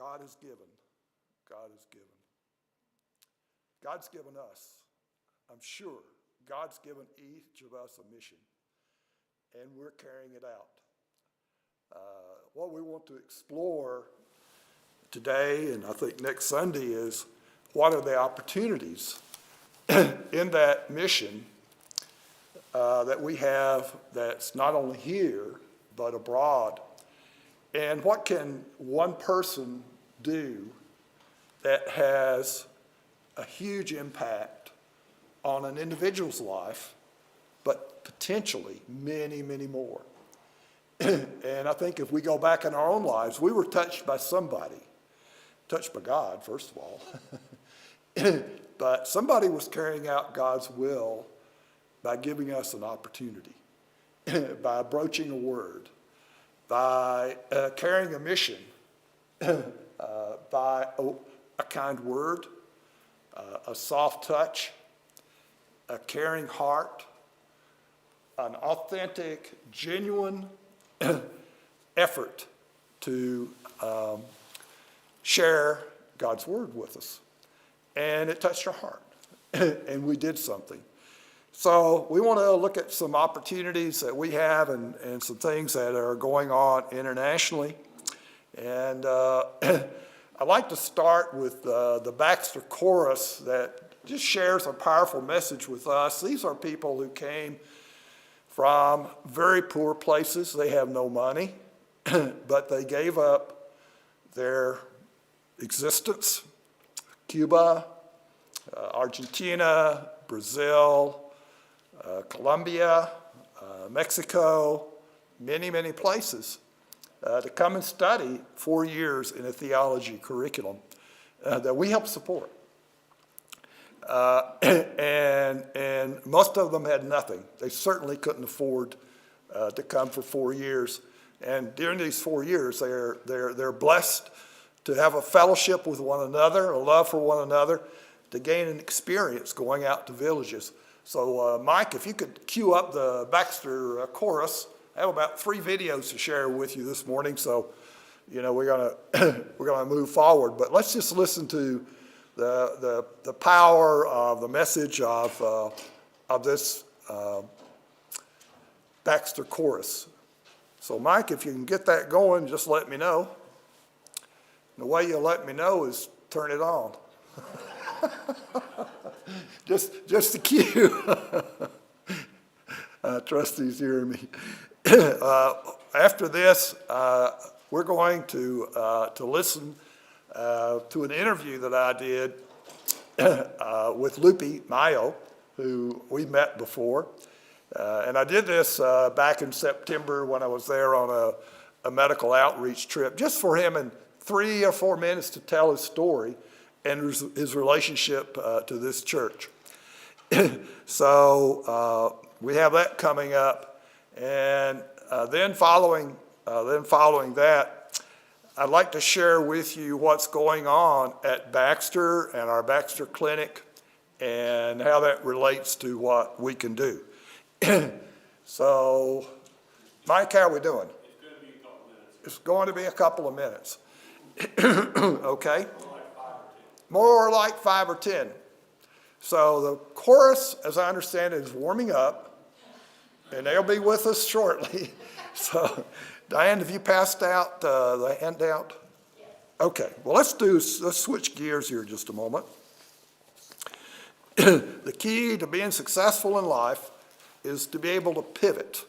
God has given. God has given. God's given us. I'm sure God's given each of us a mission, and we're carrying it out. What we want to explore today, and I think next Sunday, is what are the opportunities in that mission that we have that's not only here, but abroad. And what can one person do that has a huge impact on an individual's life, but potentially many, many more. And I think if we go back in our own lives, we were touched by somebody, touched by God, first of all. But somebody was carrying out God's will by giving us an opportunity, by broaching a word, by carrying a mission, by a kind word, a soft touch, a caring heart, an authentic, genuine effort to share God's word with us. And it touched our heart, and we did something. So we want to look at some opportunities that we have and some things that are going on internationally. And I'd like to start with the Baxter Chorus that just shares a powerful message with us. These are people who came from very poor places. They have no money, but they gave up their existence. Cuba, Argentina, Brazil, Colombia, Mexico, many, many places to come and study 4 years in a theology curriculum that we help support. And most of them had nothing. They certainly couldn't afford to come for 4 years. And during these 4 years, they're blessed to have a fellowship with one another, a love for one another, to gain an experience going out to villages. So Mike, if you could cue up the Baxter Chorus. I have about 3 videos to share with you this morning, so we're gonna move forward. But let's just listen to the power of the message of this Baxter Chorus. So Mike, if you can get that going, just let me know. The way you let me know is turn it on. just the cue. Trustees hearing me. After this, we're going to listen to an interview that I did with Lupe Mayo, who we met before. And I did this back in September when I was there on a medical outreach trip, just for him in 3 or 4 minutes to tell his story and his relationship to this church. So we have that coming up. And then following that, I'd like to share with you what's going on at Baxter and our Baxter Clinic and how that relates to what we can do. So, Mike, how are we doing? It's going to be a couple of minutes. Okay? More like 5 or 10. So the chorus, as I understand it, is warming up, and they'll be with us shortly. So, Diane, have you passed out the handout? Okay, well, let's switch gears here just a moment. The key to being successful in life is to be able to pivot.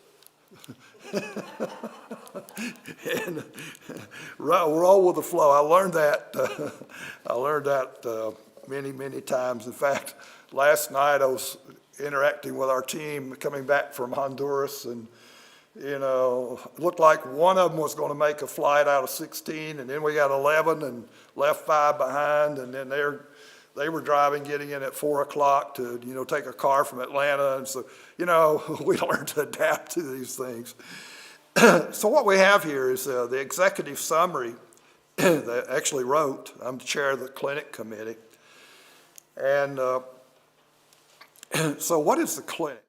And roll with the flow. I learned that many, many times. In fact, last night I was interacting with our team coming back from Honduras, and it looked like one of them was going to make a flight out of 16, and then we got 11 and left 5 behind, and then they were driving, getting in at 4 o'clock to take a car from Atlanta, and so we learned to adapt to these things. So what we have here is the executive summary that I actually wrote. I'm the chair of the clinic committee. And so what is the clinic?